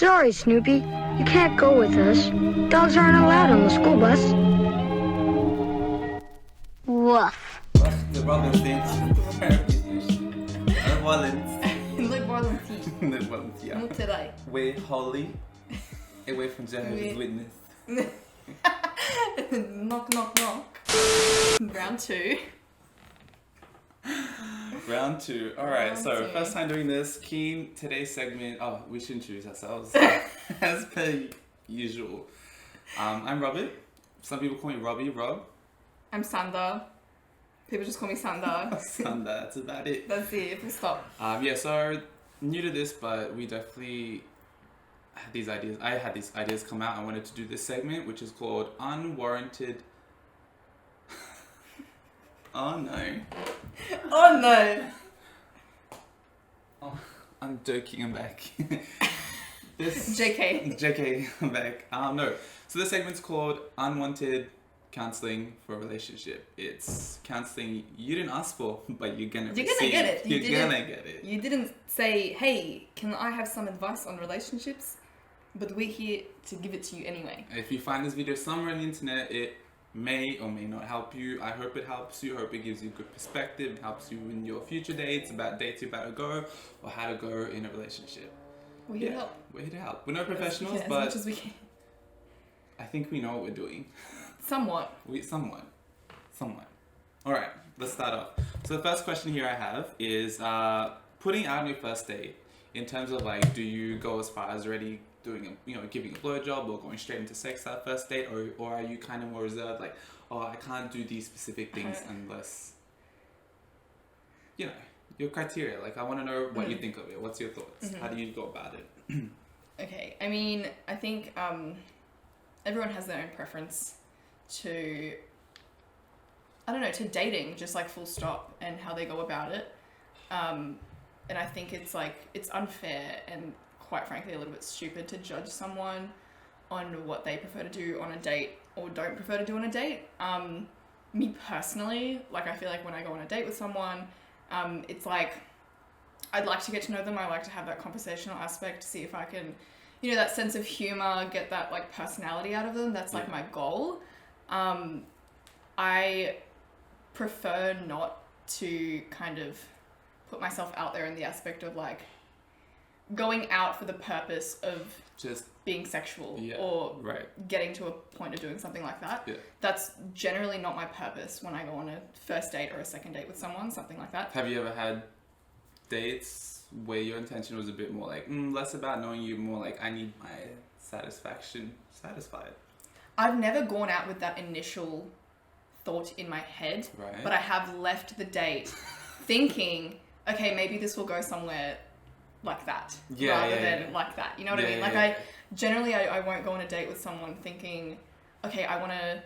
Sorry, Snoopy. You can't go with us. Dogs aren't allowed on the school bus. Woof. The problem is Not today. We're Holly. Away from Jehovah's Witness. Knock, knock, knock. Round two. Round two. Alright, so two. first time doing this. Keen, today's segment. Oh, we should introduce ourselves. As per usual. I'm Robert. Some people call me Robbie, Rob. I'm Sanda. People just call me Sanda. Sanda, that's about it. That's it, full stop. So new to this, but we definitely had these ideas. I had these ideas come out. I wanted to do this segment, which is called Unwarranted. Oh no. Oh no. Oh, I'm joking, I'm back. JK, I'm back. No. So this segment's called Unwanted Counselling for a Relationship. It's counselling you didn't ask for, but you're gonna get it. You're gonna get it. You didn't say, hey, can I have some advice on relationships? But we're here to give it to you anyway. If you find this video somewhere on the internet, it may or may not help you. I hope it helps you. I hope it gives you good perspective. It helps you in your future dates, about dates you're about to go, or how to go in a relationship. We're here to help. We're here to help. We're no professionals, as but much as we can. I think we know what we're doing. Somewhat. Somewhat. Alright, let's start off. So the first question here I have is putting out on your first date, in terms of like, do you go as far as already doing giving a blowjob or going straight into sex that first date, or are you kind of more reserved, like, oh, I can't do these specific things unless, your criteria. Like, I want to know what you think of it. What's your thoughts? Mm-hmm. How do you go about it? Okay, I mean, I think everyone has their own preference to, I don't know, to dating, just like full stop, and how they go about it. And I think it's unfair and quite frankly a little bit stupid to judge someone on what they prefer to do on a date or don't prefer to do on a date. Me personally, like, I feel like when I go on a date with someone, it's like, I'd like to get to know them. I like to have that conversational aspect, see if I can, that sense of humor, get that like personality out of them. That's like my goal. I prefer not to kind of put myself out there in the aspect of like going out for the purpose of just being sexual or getting to a point of doing something like that. Yeah. That's generally not my purpose when I go on a first date or a second date with someone, something like that. Have you ever had dates where your intention was a bit more like, less about knowing you, more like, I need my satisfaction satisfied? I've never gone out with that initial thought in my head, but I have left the date thinking, okay, maybe this will go somewhere like that, rather than like that. You know what I mean? Like, I generally won't go on a date with someone thinking, okay, I want to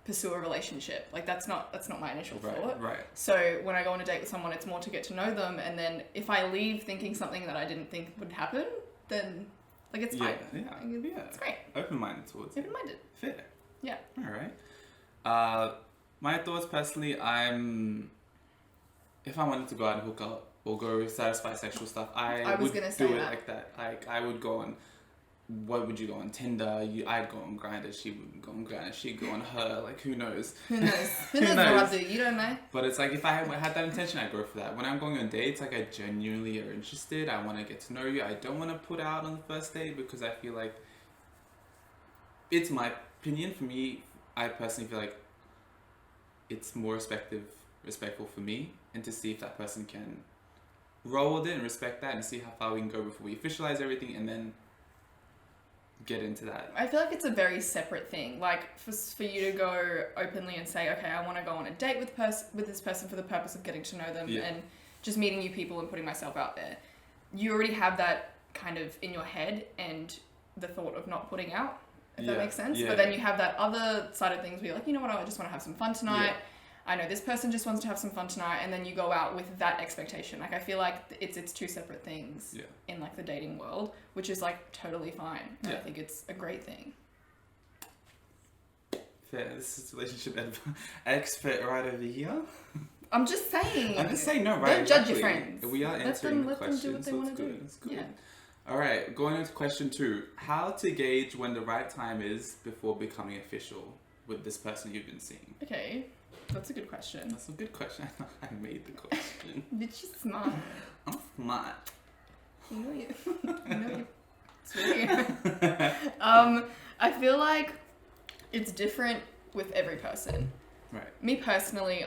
pursue a relationship. Like, that's not my initial thought. Right. So when I go on a date with someone, it's more to get to know them, and then if I leave thinking something that I didn't think would happen, then like, it's fine. It's great. Open-minded towards it. Open-minded. Fair. Yeah. All right. My thoughts personally, if I wanted to go out and hook up or go satisfy sexual stuff, I would do it like that. Like, I would go on, what would you go on? Tinder? I'd go on Grindr. She would go on Grindr. She'd go on her. Like, who knows? Who knows? Who knows what I'll do? You don't know. But it's like, if I had that intention, I'd go for that. When I'm going on dates, like, I genuinely are interested. I want to get to know you. I don't want to put out on the first date because I feel like, it's my opinion. For me, I personally feel like it's more respectful for me, and to see if that person can roll with it and respect that, and see how far we can go before we officialize everything and then get into that. I feel like it's a very separate thing. Like, for you to go openly and say, okay, I want to go on a date with this person for the purpose of getting to know them and just meeting new people and putting myself out there. You already have that kind of in your head and the thought of not putting out, if that makes sense. But then you have that other side of things where you're like, you know what, I just want to have some fun tonight. I know this person just wants to have some fun tonight, and then you go out with that expectation. Like, I feel like it's two separate things in like the dating world, which is like totally fine. And I think it's a great thing. Fair. This is relationship expert right over here. I'm just saying. No, right? Don't judge your friends. We are answering the questions, so it's good. It's good. All right, going into question 2. How to gauge when the right time is before becoming official with this person you've been seeing? Okay, that's a good question. That's a good question. I made the question. Bitch, you're smart. I'm smart. You know you. It's really. I feel like it's different with every person. Right. Me personally,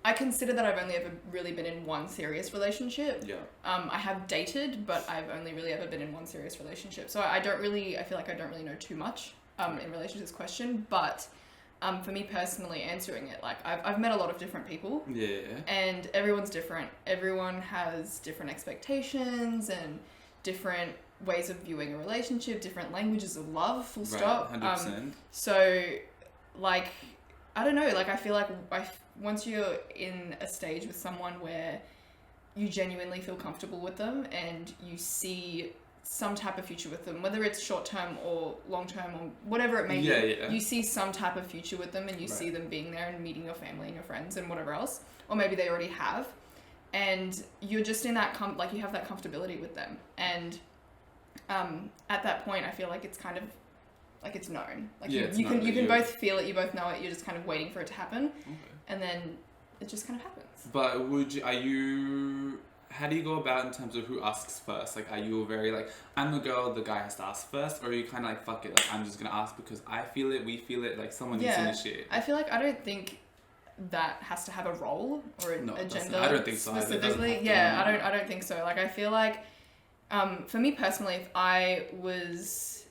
I consider that I've only ever really been in one serious relationship. Yeah. I have dated, but I've only really ever been in one serious relationship. So I feel like I don't really know too much in relation to this question. But for me personally, answering it, like I've met a lot of different people. Yeah. And everyone's different. Everyone has different expectations and different ways of viewing a relationship, different languages of love, full stop. 100%. So, like, I don't know, like, I feel like once you're in a stage with someone where you genuinely feel comfortable with them and you see some type of future with them, whether it's short-term or long-term or whatever it may be, you see some type of future with them and you see them being there and meeting your family and your friends and whatever else, or maybe they already have, and you're just in that, like, you have that comfortability with them, and at that point, I feel like it's kind of, like, it's known. Like, you can both feel it, you both know it, you're just kind of waiting for it to happen, and then it just kind of happens. But how do you go about in terms of who asks first? Like, are you very, like, I'm the girl, the guy has to ask first, or are you kind of like, fuck it, like, I'm just gonna ask because I feel it, we feel it, like, someone needs to initiate? I feel like I don't think that has to have a role or a gender. I don't think so specifically. I don't think so. Like, I feel like, for me personally, if I was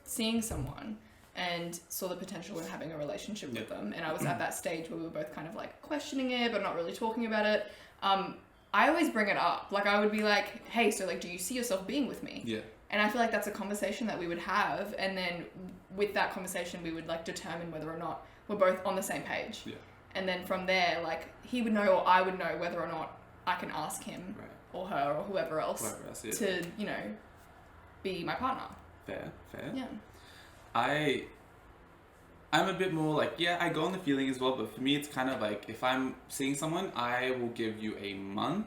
seeing someone and saw the potential in having a relationship with them, and I was at that stage where we were both kind of like questioning it but not really talking about it, I always bring it up. Like, I would be like, hey, so, like, do you see yourself being with me? Yeah. And I feel like that's a conversation that we would have, and then with that conversation we would, like, determine whether or not we're both on the same page. Yeah. And then from there, like, he would know or I would know whether or not I can ask him or her or whoever else to, you know, be my partner. Fair. Yeah. I'm a bit more like, I go on the feeling as well, but for me it's kind of like, if I'm seeing someone, I will give you a month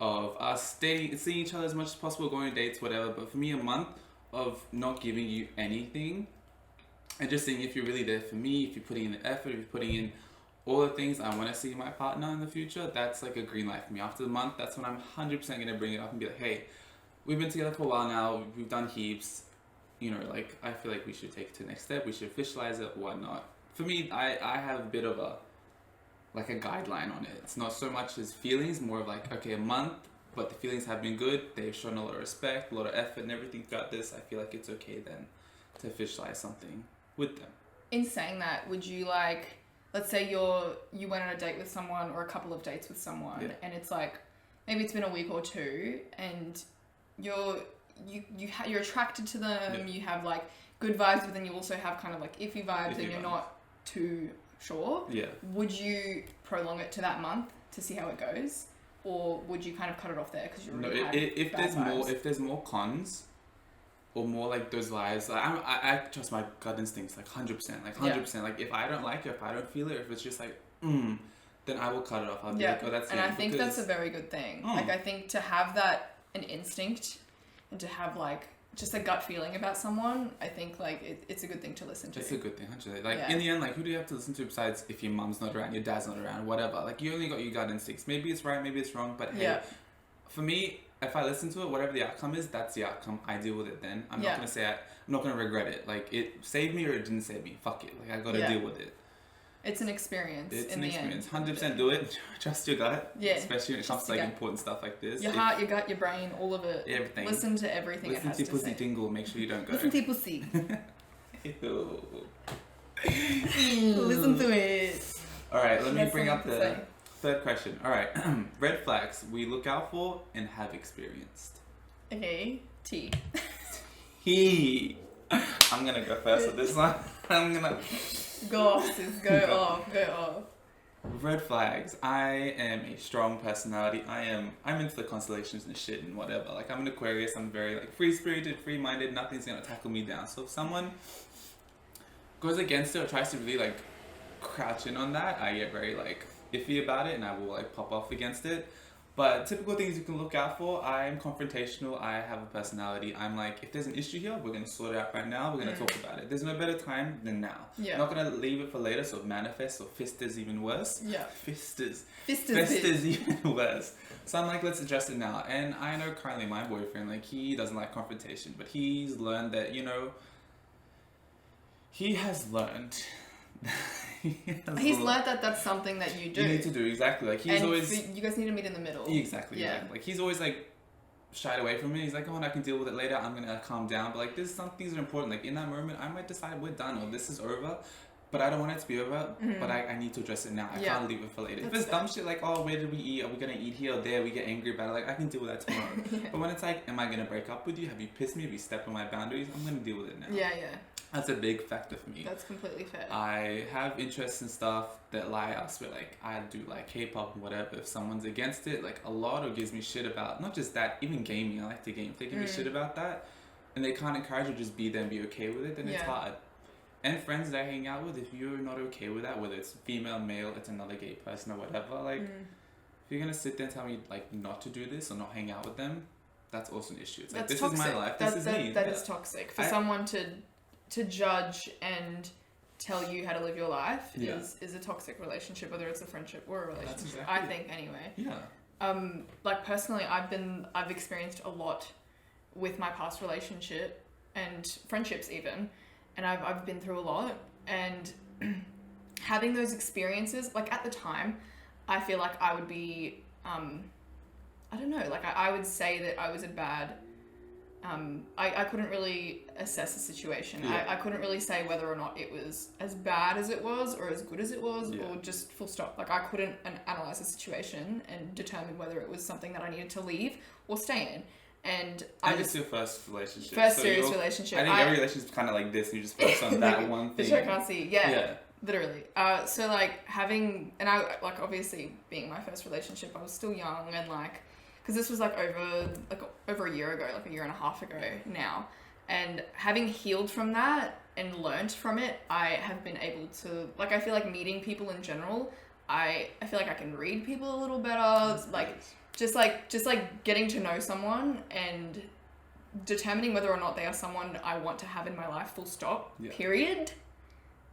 of us seeing each other as much as possible, going on dates, whatever, but for me a month of not giving you anything and just seeing if you're really there for me, if you're putting in the effort, if you're putting in all the things I want to see my partner in the future, that's like a green light for me. After the month, that's when I'm 100% going to bring it up and be like, hey, we've been together for a while now, we've done heaps, you know, like, I feel like we should take it to the next step, we should officialize it, whatnot. For me, I have a bit of a guideline on it. It's not so much as feelings, more of like, okay, a month, but the feelings have been good, they've shown a lot of respect, a lot of effort and everything throughout this, I feel like it's okay then to officialize something with them. In saying that, would you, like, let's say you went on a date with someone or a couple of dates with someone, and it's like, maybe it's been a week or two, and you're attracted to them, you have, like, good vibes, but then you also have kind of, like, iffy vibes, and you're not too sure. Would you prolong it to that month to see how it goes, or would you kind of cut it off there because you already had bad vibes? If there's more cons or more, like, those vibes, like, I trust my gut instincts, like, 100%, like, 100%. Like, if I don't like it, if I don't feel it, if it's just like, then I will cut it off. I'll be like, oh, that's it. And I think that's a very good thing. Like, I think to have an instinct and to have, like, just a gut feeling about someone, I think, like, it's a good thing to listen to. It's a good thing, actually. Like, in the end, like, who do you have to listen to besides if your mum's not around, your dad's not around, whatever? Like, you only got your gut instincts. Maybe it's right, maybe it's wrong, but hey, for me, if I listen to it, whatever the outcome is, that's the outcome. I deal with it then. I'm not going to say I'm not going to regret it. Like, it saved me or it didn't save me. Fuck it. Like, I got to deal with it. It's an experience. It's an experience. 100% do it. Trust your gut. Yeah. Especially when it comes to, like, important stuff like this. Your heart, your gut, your brain, all of it. Everything. Listen to everything it has to say. Listen to pussy tingle. Make sure you don't go. Listen to pussy. Ew. Listen to it. All right, let me bring up the third question. All right. Red flags we look out for and have experienced. Okay. T. I'm going to go first with this one. I'm going to... Go off, sis. Go off. Red flags. I am a strong personality. I'm into the constellations and shit and whatever. Like, I'm an Aquarius. I'm very, like, free-spirited, free-minded. Nothing's going to tackle me down. So if someone goes against it or tries to really, like, crouch in on that, I get very, like, iffy about it and I will, like, pop off against it. But typical things you can look out for, I'm confrontational, I have a personality. I'm like, if there's an issue here, we're going to sort it out right now, we're going to talk about it. There's no better time than now. Yeah. I'm not going to leave it for later, so manifest or fist is even worse. Yeah. Fist is even worse. So I'm like, let's address it now. And I know currently my boyfriend, like, he doesn't like confrontation, but he's learned that, he has learned... He's learned that that's something that you do. You need to do, exactly. Like, he's always... You guys need to meet in the middle. Exactly. Yeah. Like, he's always, like, shied away from me. He's like, oh, and I can deal with it later. I'm going to calm down. But, like, there's some things that are important. Like, in that moment, I might decide we're done or this is over. But I don't want it to be over. But I need to address it now. I can't leave it for later. If it's dumb shit like, oh, where did we eat? Are we going to eat here or there? We get angry about it. Like, I can deal with that tomorrow. But when it's like, am I going to break up with you? Have you pissed me? Have you stepped on my boundaries? I'm going to deal with it now. Yeah. That's a big factor for me. That's completely fair. I have interests in stuff that lie us, but like I do like K-pop and whatever. If someone's against it, like a lot of gives me shit about not just that, even gaming. I like to game. If they give me shit about that, and they can't encourage you to just be there and be okay with it, then it's hard. And friends that I hang out with, if you're not okay with that, whether it's female, male, it's another gay person or whatever, like if you're gonna sit there and tell me like not to do this or not hang out with them, that's also an issue. It's like this toxic. Is my life. This is me. That is toxic for someone to judge and tell you how to live your life is a toxic relationship, whether it's a friendship or a relationship. Exactly. I think anyway. Yeah. Like personally, I've experienced a lot with my past relationship and friendships even, and I've been through a lot, and having those experiences, like at the time, I feel like I would be, I don't know, like I would say that I was a bad. I couldn't really assess the situation. I couldn't really say whether or not it was as bad as it was or as good as it was or just full stop. Like I couldn't analyze the situation and determine whether it was something that I needed to leave or stay in. And it's your first relationship. First serious relationship. I think every relationship is kind of like this. You just focus on that one thing. Which I can't see. Yeah. Literally. So like having, and I like obviously being my first relationship, I was still young and like, because this was like over a year ago, like a year and a half ago now. And having healed from that and learned from it, I have been able to, like, I feel like meeting people in general, I feel like I can read people a little better. Like, just getting to know someone and determining whether or not they are someone I want to have in my life, full stop, period.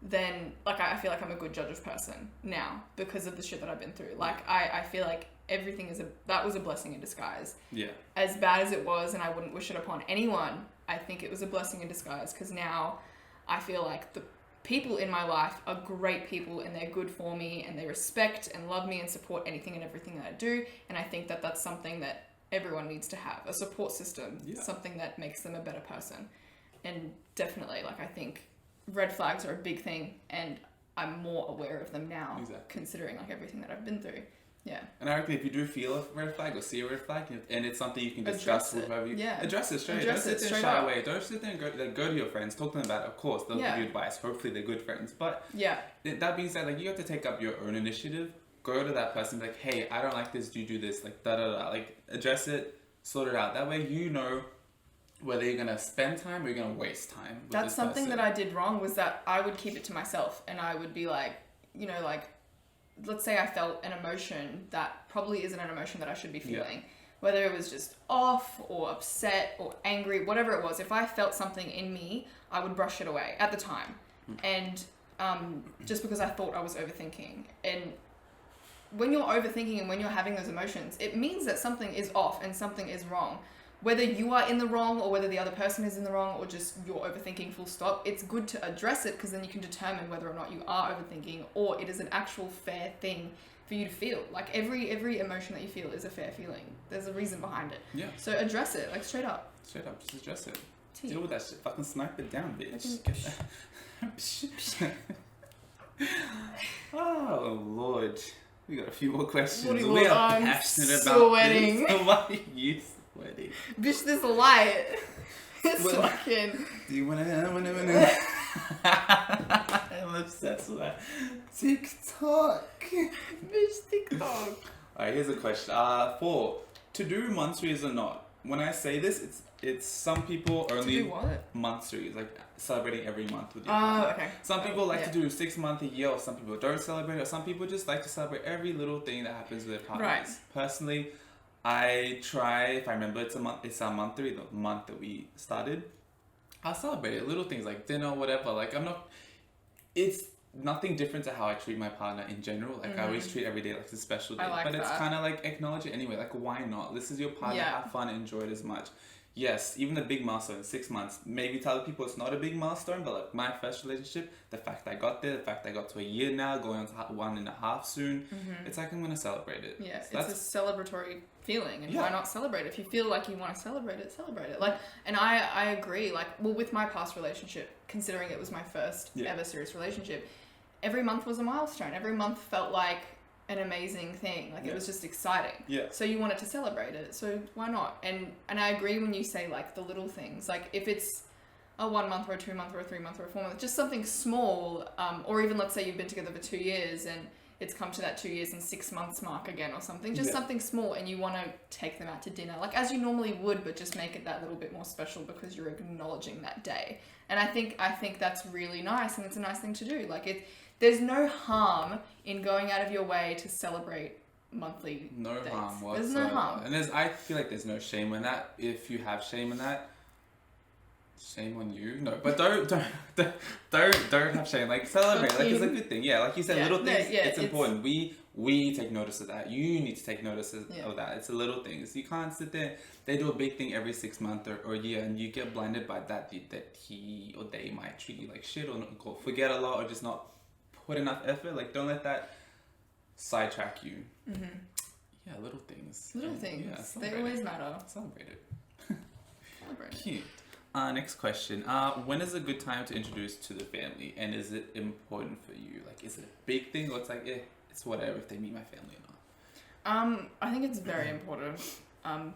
Then, like, I feel like I'm a good judge of person now because of the shit that I've been through. Like, I feel like everything that was a blessing in disguise. Yeah. As bad as it was, and I wouldn't wish it upon anyone, I think it was a blessing in disguise because now I feel like the people in my life are great people and they're good for me and they respect and love me and support anything and everything that I do. And I think that that's something that everyone needs to have, a support system, something that makes them a better person. And definitely, like, I think red flags are a big thing and I'm more aware of them now, considering like everything that I've been through. Yeah. And I reckon if you do feel a red flag or see a red flag and it's something you can discuss with whoever you... Address it straight. Don't sit there and shy away. Don't sit there and go to your friends. Talk to them about it. Of course, they'll give you advice. Hopefully they're good friends. But that being said, like, you have to take up your own initiative. Go to that person and be like, hey, I don't like this. Do you do this? Like, da-da-da. Like, address it. Sort it out. That way you know whether you're going to spend time or you're going to waste time with That's something that I did wrong, was that I would keep it to myself and I would be like, you know, like, let's say I felt an emotion that probably isn't an emotion that I should be feeling. Whether it was just off or upset or angry, whatever it was, if I felt something in me, I would brush it away at the time. And just because I thought I was overthinking. And when you're overthinking and when you're having those emotions, it means that something is off and something is wrong. Whether you are in the wrong or whether the other person is in the wrong or just you're overthinking full stop, it's good to address it because then you can determine whether or not you are overthinking or it is an actual fair thing for you to feel. Like every emotion that you feel is a fair feeling. There's a reason behind it. Yeah. So address it, like straight up. Straight up, just address it. Deal with that shit. Fucking snipe it down, bitch. Get that. Oh, Lord. We got a few more questions. We are passionate about this. So why are you sweating? Bitch, this light. It's fucking... Do you wanna... I'm obsessed with that. TikTok. Bitch, TikTok. Alright, here's a question. 4. To do monthsaries or not? When I say this, it's some people only... To do what? Monthsaries, like celebrating every month with your partner. Okay. Some people like to do 6 months a year, or some people don't celebrate, or some people just like to celebrate every little thing that happens with their partners. Right. Personally, I try, if I remember it's our month 3, the month that we started, I'll celebrate it. Little things like dinner, whatever. Like it's nothing different to how I treat my partner in general. Like I always treat every day like it's a special day. I like but it's that. kind of like acknowledge it anyway. Like why not? This is your partner. Yeah. Have fun, enjoy it as much. Yes, even a big milestone, 6 months. Maybe tell people it's not a big milestone, but like my first relationship, the fact I got there, the fact I got to a year now, going on to 1.5 soon, it's like I'm gonna celebrate it. Yeah, So it's a celebratory feeling, and Yeah. why not celebrate it? If you feel like you want to celebrate it, celebrate it. Like, and I agree. Like, well, with my past relationship, considering it was my first ever serious relationship, every month was a milestone. Every month felt like an amazing thing. Like it was just exciting. Yeah. So you wanted to celebrate it. So why not? And I agree when you say like the little things. Like if it's a 1 month or a 2 month or a 3 month or a 4 month, just something small. Or even let's say you've been together for 2 years and it's come to that 2 years and 6 months mark again or something. Just something small, and you want to take them out to dinner, like as you normally would, but just make it that little bit more special because you're acknowledging that day. And I think that's really nice, and it's a nice thing to do. Like there's no harm in going out of your way to celebrate monthly No dates. harm whatsoever. There's no harm. And I feel like there's no shame in that. If you have shame in that, shame on you. No, but don't have shame. Like celebrate. Like it's a good thing. Yeah, like you said, little things. It's important. We take notice of that. You need to take notice of that. It's the little things. You can't sit there. They do a big thing every 6 months or year, and you get blinded by that he or they might treat you like shit, or forget a lot, or just not put enough effort. Like don't let that sidetrack you. Yeah, little things. Little things. Yeah, They always matter. Celebrate it. Celebrate it. Cute. Next question. When is a good time to introduce to the family, and is it important for you? Like, is it a big thing, or it's like, it's whatever if they meet my family or not? I think it's very important.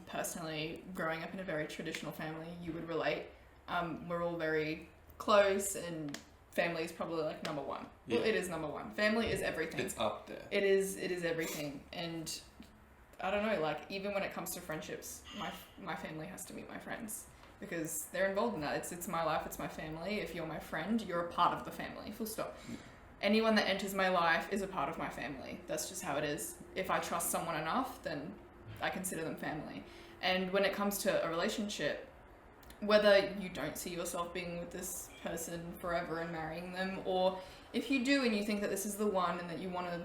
Personally, growing up in a very traditional family, you would relate. We're all very close, and family is probably like number one. Yeah. Well, it is number one. Family is everything. It's up there. It is everything. And I don't know, like even when it comes to friendships, my family has to meet my friends because they're involved in that. It's my life, it's my family. If you're my friend, you're a part of the family. Full stop. Anyone that enters my life is a part of my family. That's just how it is. If I trust someone enough, then I consider them family. And when it comes to a relationship, whether you don't see yourself being with this person forever and marrying them, or if you do and you think that this is the one and that you want to,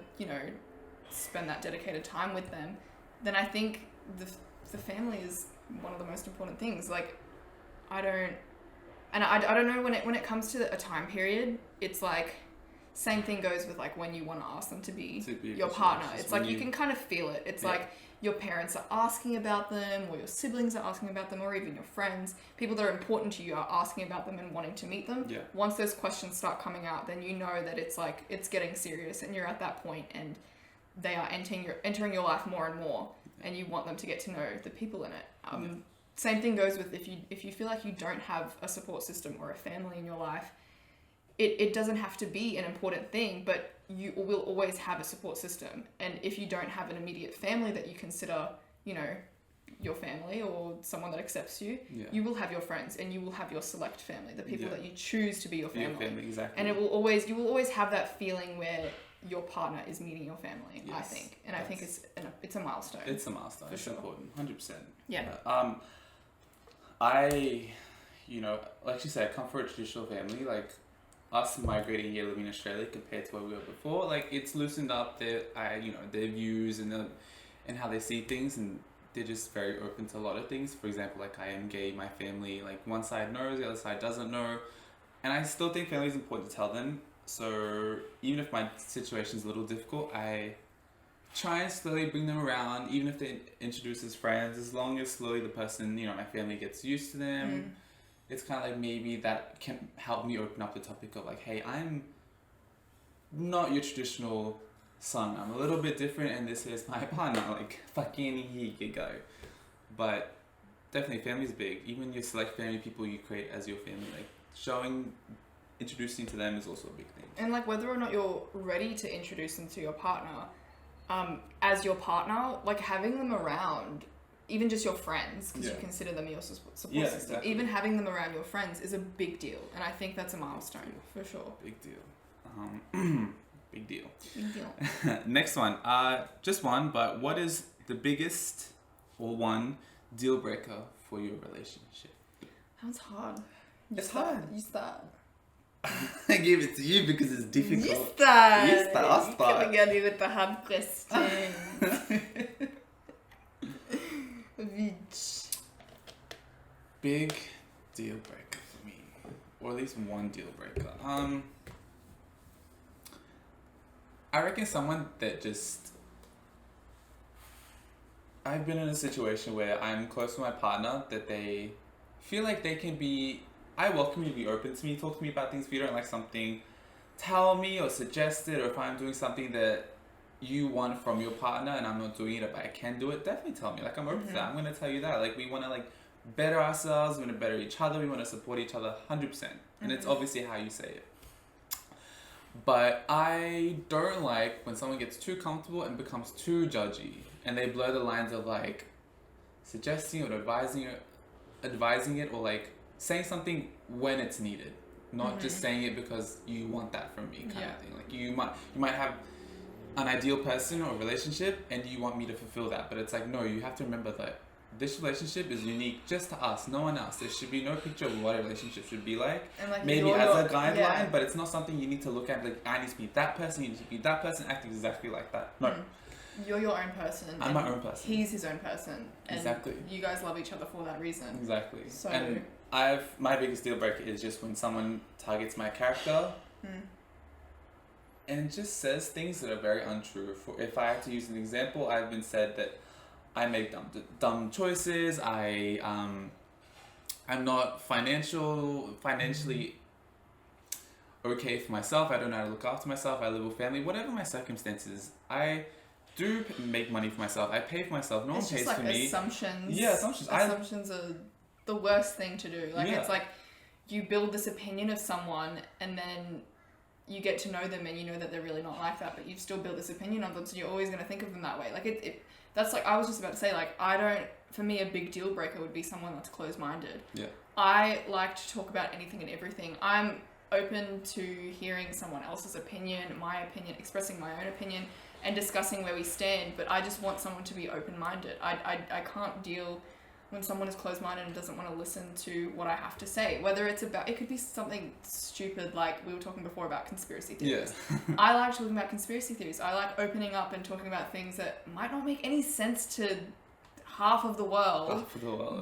spend that dedicated time with them, then I think the family is one of the most important things. Like, I don't know when it comes to a time period, it's like, same thing goes with like when you want to ask them to be your partner. It's like you can kind of feel it. It's like your parents are asking about them, or your siblings are asking about them, or even your friends. People that are important to you are asking about them and wanting to meet them. Yeah. Once those questions start coming out, then you know that it's like it's getting serious, and you're at that point, and they are entering your life more and more, and you want them to get to know the people in it. Same thing goes with if you feel like you don't have a support system or a family in your life. It doesn't have to be an important thing, but you will always have a support system. And if you don't have an immediate family that you consider, your family or someone that accepts you, you will have your friends, and you will have your select family, the people that you choose to be your family. Your family, exactly. And you will always have that feeling where your partner is meeting your family, I think. And I think it's a milestone. It's a milestone. For it's sure. important. 100%. Yeah. I, like you said, I come from a traditional family. Like, us migrating here, living in Australia compared to where we were before, like it's loosened up their views and how they see things, and they're just very open to a lot of things. For example, like I am gay, my family, like one side knows, the other side doesn't know, and I still think family is important to tell them. So even if my situation is a little difficult, I try and slowly bring them around, even if they introduce as friends, as long as slowly the person, my family gets used to them. It's kind of like maybe that can help me open up the topic of like, hey, I'm not your traditional son. I'm a little bit different, and this is my partner. Like, fucking here you go. But definitely, family's big. Even your select family, people you create as your family, like introducing to them is also a big thing. And like whether or not you're ready to introduce them to your partner, as your partner, like having them around. Even just your friends, because you consider them your support system. Exactly. Even having them around your friends is a big deal, and I think that's a milestone for sure. Big deal. Big deal. Big deal. Next one. Just one, but what is the biggest or one deal breaker for your relationship? That's hard. It's hard. You start. I gave it to you because it's difficult. You start. You start. I'll You're start. coming at me with the hard questions. Bitch. Big deal breaker for me, or at least one deal breaker. I reckon someone that just. I've been in a situation where I'm close to my partner that they feel like they can be. I welcome you to be open to me, talk to me about things. If you don't like something, tell me or suggest it. Or if I'm doing something that you want from your partner and I'm not doing it, but I can do it, definitely tell me. Like, I'm open to that. I'm gonna tell you that. Like, we want to better ourselves. We want to better each other. We want to support each other 100%. And it's obviously how you say it. But I don't like when someone gets too comfortable and becomes too judgy, and they blur the lines of suggesting or advising it, or saying something when it's needed, not just saying it because you want that from me kind of thing. Like, you might have an ideal person or relationship and you want me to fulfill that, but it's no, you have to remember that this relationship is unique just to us, no one else. There should be no picture of what a relationship should be like. And maybe as a guideline, but it's not something you need to look at I need to be that person, you need to be that person, acting exactly like that. No. You're your own person. I'm my own person. He's his own person. And exactly. You guys love each other for that reason. Exactly. So, and my biggest deal breaker is just when someone targets my character and just says things that are very untrue. If I have to use an example, I've been said that I make dumb choices. I'm not financially okay for myself. I don't know how to look after myself. I live with family. Whatever my circumstances, I do make money for myself. I pay for myself. No one pays for me. Assumptions. Yeah, assumptions. Assumptions are the worst thing to do. It's you build this opinion of someone and then you get to know them and you know that they're really not like that, but you've still built this opinion of them, so you're always going to think of them that way. That's I was just about to say, for me, a big deal breaker would be someone that's closed-minded. Yeah. I like to talk about anything and everything. I'm open to hearing someone else's opinion, my opinion, expressing my own opinion, and discussing where we stand, but I just want someone to be open-minded. I can't deal when someone is closed-minded and doesn't want to listen to what I have to say. Whether it's about, it could be something stupid, like we were talking before about conspiracy theories. Yeah. I like talking about conspiracy theories. I like opening up and talking about things that might not make any sense to half of the world.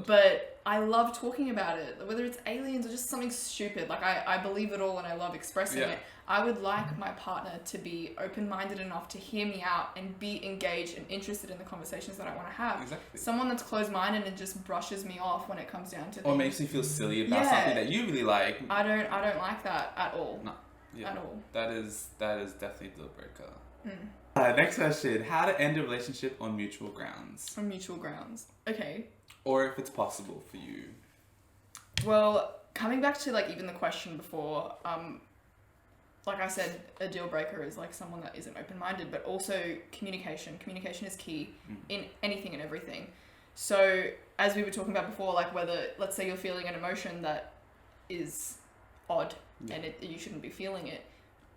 But I love talking about it, whether it's aliens or just something stupid. I believe it all and I love expressing it. I would like my partner to be open-minded enough to hear me out and be engaged and interested in the conversations that I want to have. Exactly. Someone that's closed-minded and just brushes me off when it comes down to things. Or makes you feel silly about something that you really like. I don't like that at all. No. Yeah. At all. That is definitely a deal breaker. Next question: how to end a relationship on mutual grounds? On mutual grounds. Okay. Or if it's possible for you. Well, coming back to even the question before, like I said, a deal breaker is someone that isn't open-minded, but also communication. Communication is key in anything and everything. So as we were talking about before, whether, let's say you're feeling an emotion that is odd and you shouldn't be feeling it,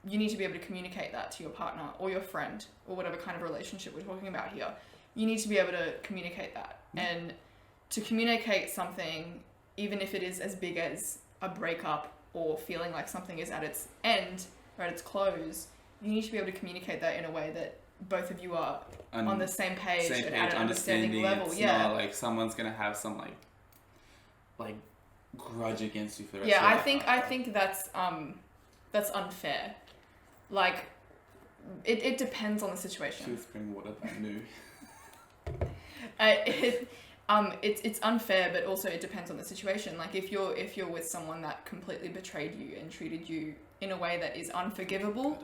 you need to be able to communicate that to your partner or your friend or whatever kind of relationship we're talking about here. You need to be able to communicate that. And to communicate something, even if it is as big as a breakup or feeling like something is at its end or at its close, you need to be able to communicate that in a way that both of you are on the same page and at an understanding level. It's not someone's gonna have some grudge against you for the rest of your life. I think that's unfair. It depends on the situation. Choose spring water by new. It's unfair, but also it depends on the situation. If you're with someone that completely betrayed you and treated you in a way that is unforgivable,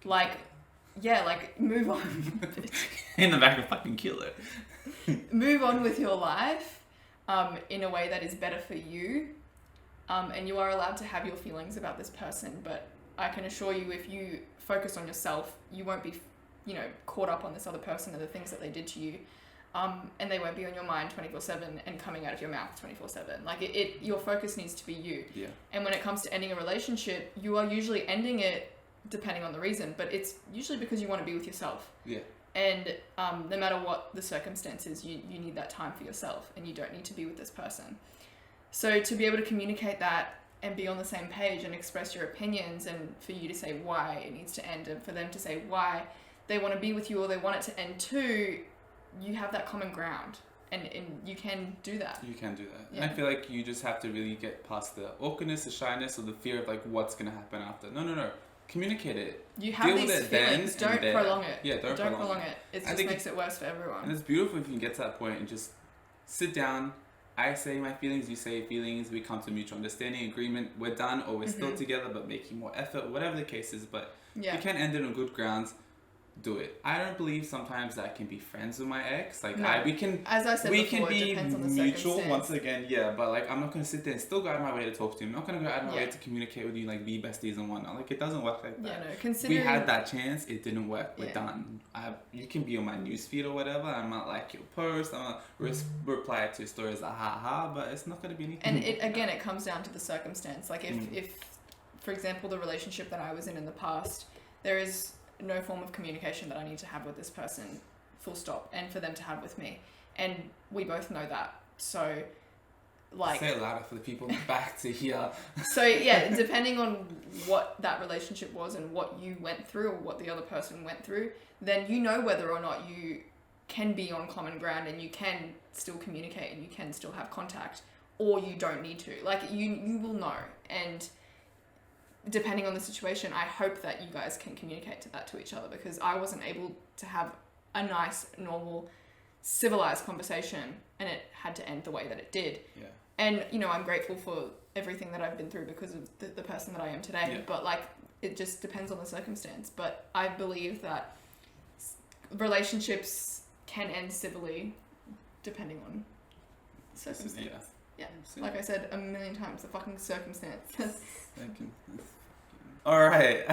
move on. In the back of fucking kill it. Move on with your life, in a way that is better for you, and you are allowed to have your feelings about this person. But I can assure you, if you focus on yourself, you won't be, caught up on this other person and the things that they did to you. And they won't be on your mind 24/7 and coming out of your mouth 24/7. Your focus needs to be you. Yeah. And when it comes to ending a relationship, you are usually ending it depending on the reason, but it's usually because you want to be with yourself. Yeah. And no matter what the circumstances, you need that time for yourself, and you don't need to be with this person. So to be able to communicate that and be on the same page and express your opinions, and for you to say why it needs to end, and for them to say why they want to be with you or they want it to end too, you have that common ground, and you can do that. You can do that. Yeah. And I feel like you just have to really get past the awkwardness, the shyness, or the fear of like what's going to happen after. No. Communicate it. You have these feelings. Don't prolong it. Yeah, don't prolong it. It just makes it worse for everyone. And it's beautiful if you can get to that point and just sit down. I say my feelings, you say your feelings, we come to mutual understanding, agreement, we're done, or we're still together but making more effort, whatever the case is. But yeah. you can end it on good grounds. Do it. I don't believe sometimes that I can be friends with my ex. Like we can, as I said before, it depends on the mutual circumstance. once again. Yeah, but like I'm not gonna sit there and still go out of my way to talk to you. I'm not gonna go out of my way to communicate with you, like be besties and whatnot. Like it doesn't work like that. Yeah, no. Considering we had that chance, it didn't work. We're done. You can be on my newsfeed or whatever. I might like your post. I'm gonna reply to your stories, but it's not gonna be anything. And it comes down to the circumstance. Like if, for example, the relationship that I was in the past, there is no form of communication that I need to have with this person, full stop, and for them to have with me, and we both know that. So, like, say it louder for the people in the back to hear. So yeah, depending on what that relationship was and what you went through or what the other person went through, then you know whether or not you can be on common ground and you can still communicate and you can still have contact, or you don't need to. Like you will know. And depending on the situation, I hope that you guys can communicate to each other, because I wasn't able to have a nice, normal, civilized conversation, and it had to end the way that it did. Yeah. And, I'm grateful for everything that I've been through because of the person that I am today. Yeah. But, like, it just depends on the circumstance. But I believe that relationships can end civilly depending on circumstance. Yeah. Like I said a million times, the fucking circumstance. Alright.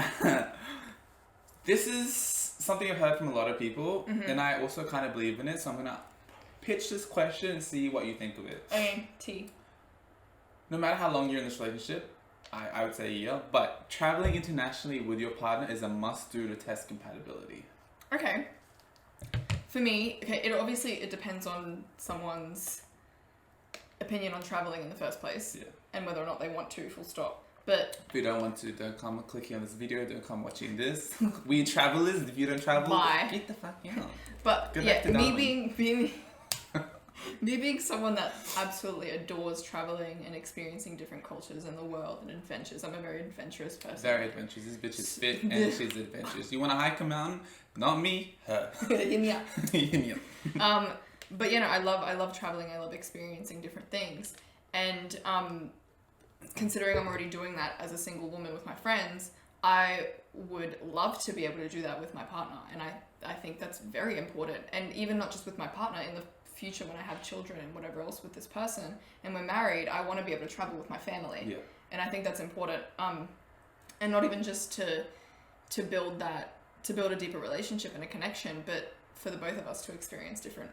This is something I've heard from a lot of people, and I also kind of believe in it, so I'm going to pitch this question and see what you think of it. Okay, T. No matter how long you're in this relationship, I would say yeah, but traveling internationally with your partner is a must-do to test compatibility. Okay. For me, it depends on someone's opinion on traveling in the first place, and whether or not they want to, full stop. But if you don't want to, don't come clicking on this video, don't come watching this. We travelers, if you don't travel, bye. Get the fuck out. But me being someone that absolutely adores traveling and experiencing different cultures in the world and adventures. I'm a very adventurous person. Very adventurous. This bitch is fit and she's adventurous. You want to hike a mountain? Not me, her. Yeah. Yeah. But I love traveling. I love experiencing different things. And considering I'm already doing that as a single woman with my friends, I would love to be able to do that with my partner. And I think that's very important. And even not just with my partner, in the future when I have children and whatever else with this person and we're married, I want to be able to travel with my family. Yeah. And I think that's important. And not even just to build a deeper relationship and a connection, but for the both of us to experience different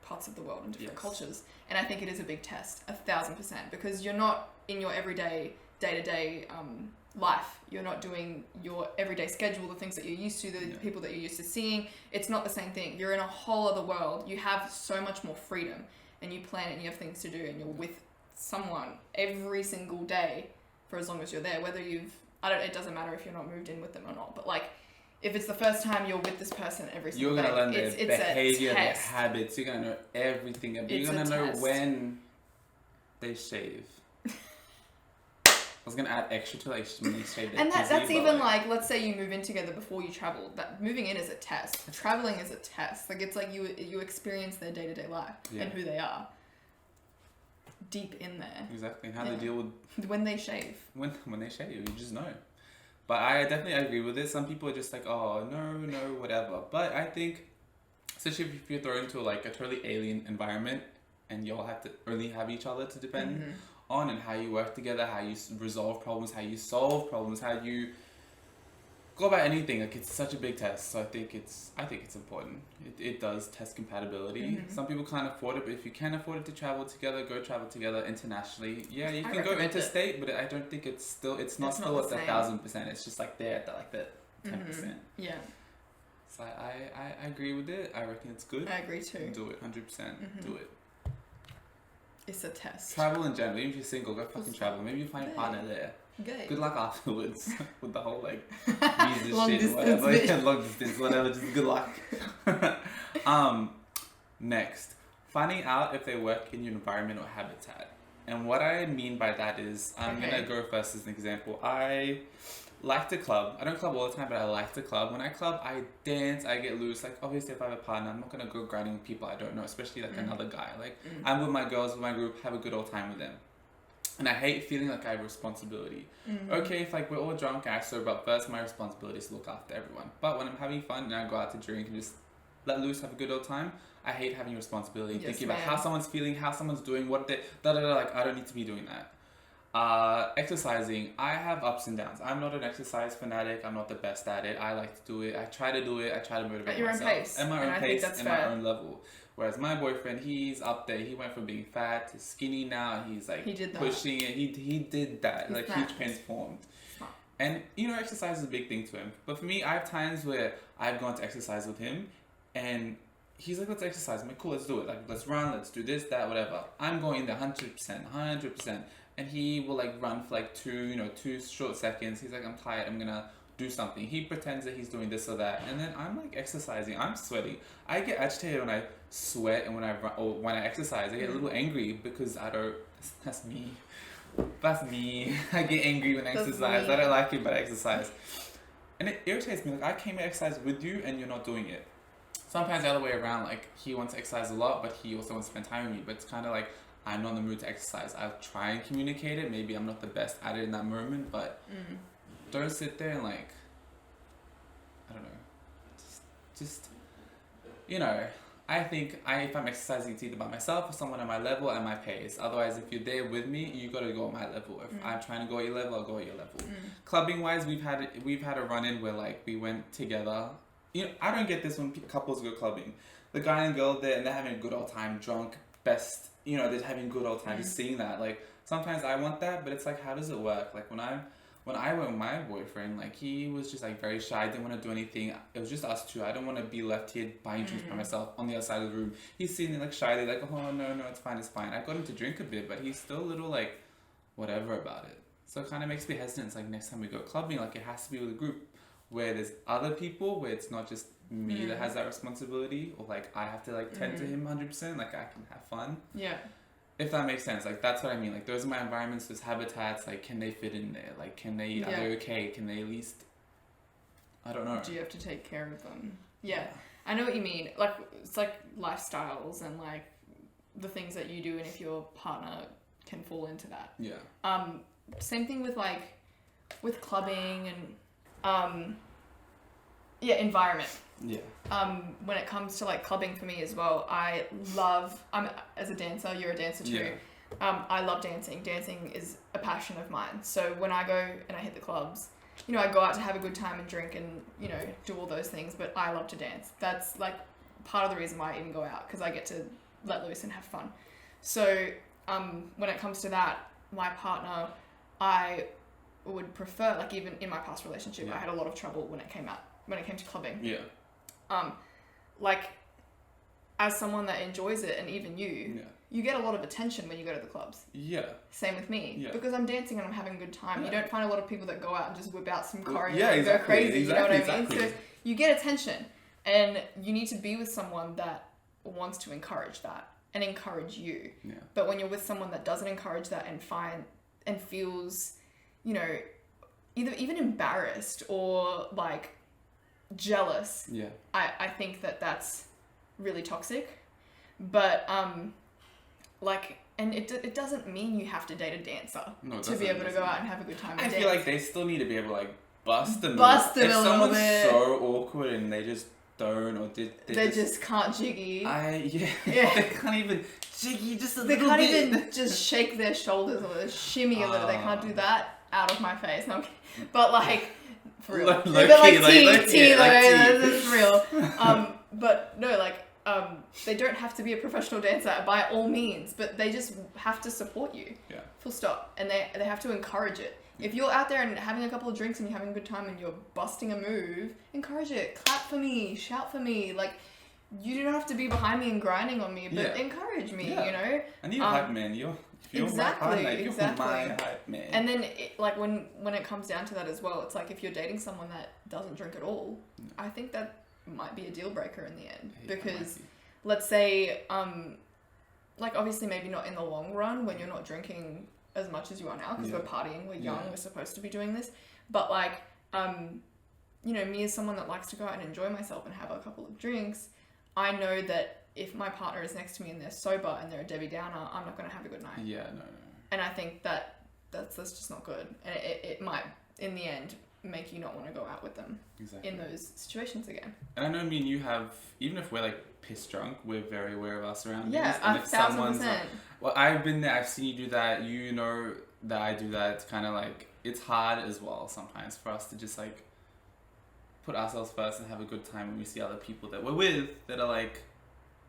parts of the world and different cultures. And I think it is a big test, 1,000%, because you're not in your everyday, day-to-day life. You're not doing your everyday schedule, the things that you're used to, the people that you're used to seeing. It's not the same thing. You're in a whole other world. You have so much more freedom, and you plan it, and you have things to do, and you're with someone every single day for as long as you're there. Whether it doesn't matter if you're not moved in with them or not, but like, if it's the first time you're with this person every single day, you're going to learn their behavior, their test. Habits. You're going to know everything. You're going to know when they shave. I was going to add extra to like when they shave their and that's pizzy, even like, let's say you move in together before you travel. That moving in is a test. Traveling is a test. Like, it's like you experience their day-to-day life and who they are. Deep in there. Exactly. And how they deal with... When they shave. When they shave, you just know. But I definitely agree with it. Some people are just like, oh, no, whatever. But I think, especially if you're thrown into like a totally alien environment and you all have to only have each other to depend on, and how you work together, how you resolve problems, how you solve problems, how you go about anything. Like, it's such a big test. So I think it's important. It does test compatibility. Some people can't afford it, but if you can afford it to travel together, go travel together internationally. Yeah, you can go interstate, but I don't think it's not still at the 1,000%. It's just like there at the 10%. Yeah. So I agree with it. I reckon it's good. I agree too. Do it, 100%. Do it. It's a test. Travel in general. Even if you're single, go fucking travel. Maybe you find a partner there. Good Luck afterwards with the whole like visa long shit, distance, whatever. bitch. Long distance, whatever. Just good luck. Next, finding out if they work in your environment or habitat. And what I mean by that is, I'm gonna go first as an example. I like to club. I don't club all the time, but I like to club. When I club, I dance, I get loose. Like, obviously, if I have a partner, I'm not gonna go grinding with people I don't know, especially like another guy. Like, I'm with my girls, with my group, have a good old time with them. And I hate feeling like I have responsibility. Okay, if like we're all drunk and I sober up first, my responsibility is to look after everyone. But when I'm having fun and I go out to drink and just let loose, have a good old time, I hate having responsibility, thinking about how someone's feeling, how someone's doing, what they like I don't need to be doing that. Exercising, I have ups and downs. I'm not an exercise fanatic. I'm not the best at it. I like to do it. I try to do it. I try to motivate myself. At my own pace. At my own level. Whereas my boyfriend, he's up there. He went from being fat to skinny now. He's like pushing it. He did that. He's he transformed. And exercise is a big thing to him. But for me, I have times where I've gone to exercise with him and he's like, let's exercise. I'm like, cool, let's do it. Like, let's run, let's do this, that, whatever. I'm going there 100%. And he will like run for like two short seconds. He's like, I'm tired, I'm gonna do something. He pretends that he's doing this or that. And then I'm like exercising, I'm sweating. I get agitated when I sweat and when I run, or when I exercise. I get a little angry because that's me. That's me. I get angry when I exercise. I don't like it, but I exercise. And it irritates me. Like, I came to exercise with you and you're not doing it. Sometimes the other way around, like, he wants to exercise a lot, but he also wants to spend time with me. But it's kind of like, I'm not in the mood to exercise. I'll try and communicate it. Maybe I'm not the best at it in that moment, but don't sit there and like, I don't know, just I think if I'm exercising, it's either by myself or someone at my level at my pace. Otherwise, if you're there with me, you gotta go at my level. If I'm trying to go at your level, I'll go at your level. Clubbing wise, we've had a run in where like we went together. I don't get this when couples go clubbing. The guy and girl there and they're having a good old time, drunk, best. They're having a good old time. Just seeing that, like sometimes I want that, but it's like, how does it work? Like when I went with my boyfriend, like he was just like very shy, didn't want to do anything. It was just us two. I don't want to be left here buying drinks by myself on the other side of the room. He's sitting there like shyly, like, oh no, it's fine. I got him to drink a bit, but he's still a little like whatever about it. So it kind of makes me hesitant. It's like next time we go clubbing, like it has to be with a group where there's other people, where it's not just me that has that responsibility, or like I have to like tend to him 100%. Like I can have fun. Yeah. If that makes sense, like that's what I mean. Like those are my environments, those habitats. Like, can they fit in there? Like, are they okay? Can they at least? I don't know. Do you have to take care of them? Yeah, I know what you mean. Like it's like lifestyles and like the things that you do, and if your partner can fall into that. Yeah. Same thing with like with clubbing and environment. Yeah. When it comes to like clubbing for me as well, I'm as a dancer, you're a dancer too. Yeah. I love dancing. Dancing is a passion of mine. So when I go and I hit the clubs, I go out to have a good time and drink and, do all those things, but I love to dance. That's like part of the reason why I even go out, because I get to let loose and have fun. So, when it comes to that, my partner, I would prefer, like even in my past relationship, I had a lot of trouble when it came to clubbing. Yeah. Like, as someone that enjoys it, and even you get a lot of attention when you go to the clubs. Yeah. Same with me. Yeah. Because I'm dancing and I'm having a good time. Yeah. You don't find a lot of people that go out and just whip out some choreo and go crazy. You know what I mean? Exactly. So you get attention. And you need to be with someone that wants to encourage that and encourage you. Yeah. But when you're with someone that doesn't encourage that and feels, either even embarrassed or like jealous. Yeah. I think that's really toxic. But and it doesn't mean you have to date a dancer to be able to go out and have a good time. I feel like they still need to be able to like bust them. If someone's so awkward and they just don't, or they just can't jiggy. They can't even jiggy just a little bit. They can't even just shake their shoulders or shimmy a little. They can't do that out of my face. No, but like for real. Low key, T, that's real. But no, like they don't have to be a professional dancer by all means, but they just have to support you. Yeah. Full stop. And they have to encourage it. If you're out there and having a couple of drinks and you're having a good time and you're busting a move, encourage it. Clap for me. Shout for me. Like, you do not have to be behind me and grinding on me, but encourage me, you know? I need a hype man. You're exactly, my hype man. And then, when it comes down to that as well, it's like if you're dating someone that doesn't drink at all, I think that might be a deal breaker in the end. Because, let's say, obviously maybe not in the long run when you're not drinking as much as you are now, because we're partying, we're young, we're supposed to be doing this. But, me as someone that likes to go out and enjoy myself and have a couple of drinks, I know that if my partner is next to me and they're sober and they're a Debbie Downer, I'm not going to have a good night. Yeah, no. And I think that's just not good. And it might, in the end, make you not want to go out with them in those situations again. And I know me and you have, even if we're piss drunk, we're very aware of our surroundings. Yeah, and if 1,000%. Well, I've been there, I've seen you do that, you know that I do that. It's kind of it's hard as well sometimes for us to just put ourselves first and have a good time when we see other people that we're with that are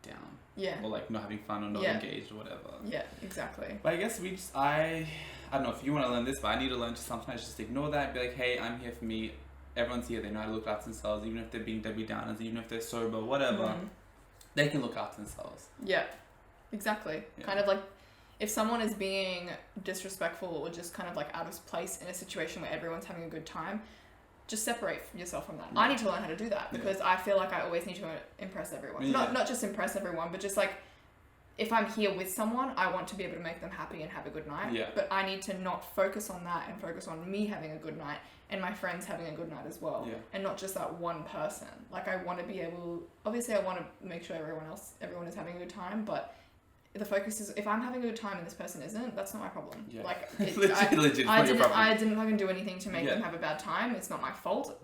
down. Yeah. Or not having fun or not engaged or whatever. Yeah, exactly. But I guess I don't know if you want to learn this, but I need to learn to sometimes just ignore that and be like, hey, I'm here for me. Everyone's here. They know how to look after themselves, even if they're being Debbie Downers, even if they're sober, whatever. They can look after themselves. Yeah, exactly. Yeah. Kind of if someone is being disrespectful or just kind of out of place in a situation where everyone's having a good time, just separate yourself from that. I need to learn how to do that because I feel like I always need to impress everyone. Not just impress everyone, but just if I'm here with someone, I want to be able to make them happy and have a good night. Yeah. But I need to not focus on that and focus on me having a good night and my friends having a good night as well. Yeah. And not just that one person. I want to be able... Obviously, I want to make sure everyone is having a good time, but the focus is if I'm having a good time and this person isn't, that's not my problem. Yeah. I didn't fucking do anything to make them have a bad time. It's not my fault.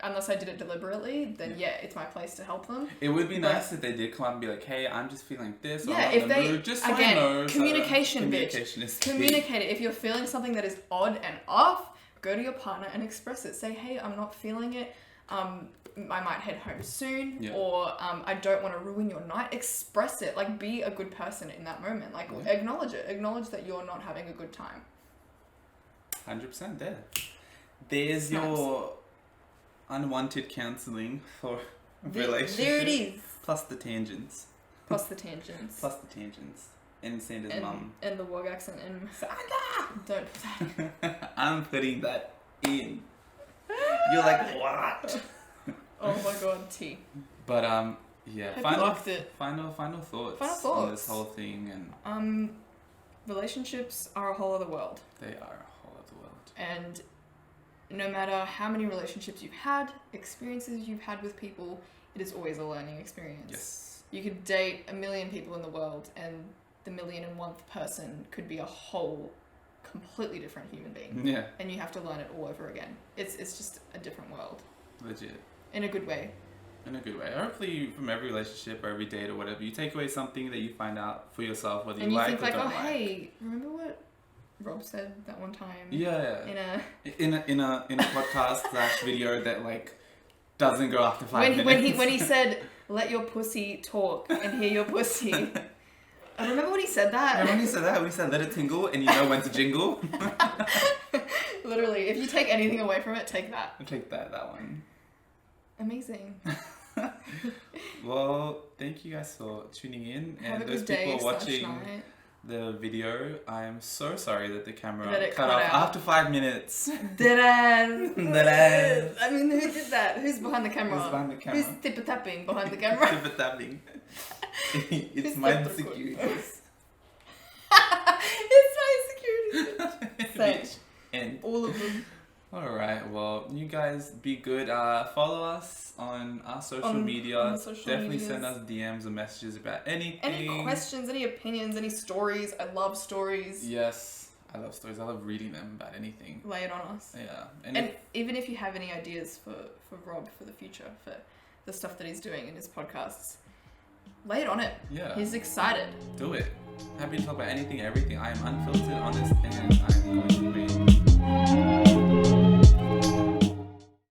Unless I did it deliberately, then it's my place to help them. It would be nice if they did come up and be like, hey, I'm just feeling this. Yeah, or I'm in the mood. Just so I know. Communication, communication is key. Communicate it. If you're feeling something that is odd and off, go to your partner and express it. Say, hey, I'm not feeling it. I might head home soon, or I don't want to ruin your night. Express it. Be a good person in that moment. Acknowledge it. Acknowledge that you're not having a good time. 100% there. There's your unwanted counselling for relationships. There it is. Plus the tangents. And Sanda's mum. And the Wog accent. And Sanda! Don't put that. I'm putting that in. You're like, what? Oh my god, T. But final thoughts on this whole thing and relationships are a whole other world. They are a whole other world. And no matter how many relationships you've had, experiences you've had with people, it is always a learning experience. Yes. You could date 1 million people in the world and the 1,000,001th person could be a whole completely different human being. Yeah. And you have to learn it all over again. It's just a different world. Legit. In a good way. In a good way. Hopefully from every relationship or every date or whatever, you take away something that you find out for yourself, whether you like or don't like. And you think hey, remember what Rob said that one time? Yeah. In a podcast / video that doesn't go after 5 minutes. When he said, let your pussy talk and hear your pussy. I remember when he said that. Remember when he said that? When he said, let it tingle and you know when to jingle? Literally, if you take anything away from it, take that. Take that one. Amazing. Well, thank you guys for tuning in. Have and those people watching the video, I am so sorry that the camera cut off after 5 minutes. Deadass. Deadass. I mean, who did that? Who's behind the camera? Who's tip-tapping behind the camera? Tip-tapping. It's my insecurities. It's my insecurities. And all of them. Alright, well, you guys be good. Follow us on our social media. Definitely send us DMs or messages about anything. Any questions, any opinions, any stories. I love stories. Yes, I love stories. I love reading them about anything. Lay it on us. Yeah. And even if you have any ideas for Rob for the future, for the stuff that he's doing in his podcasts, lay it on it. Yeah. He's excited. Do it. Happy to talk about anything, everything. I am unfiltered, honest, and I'm going to be...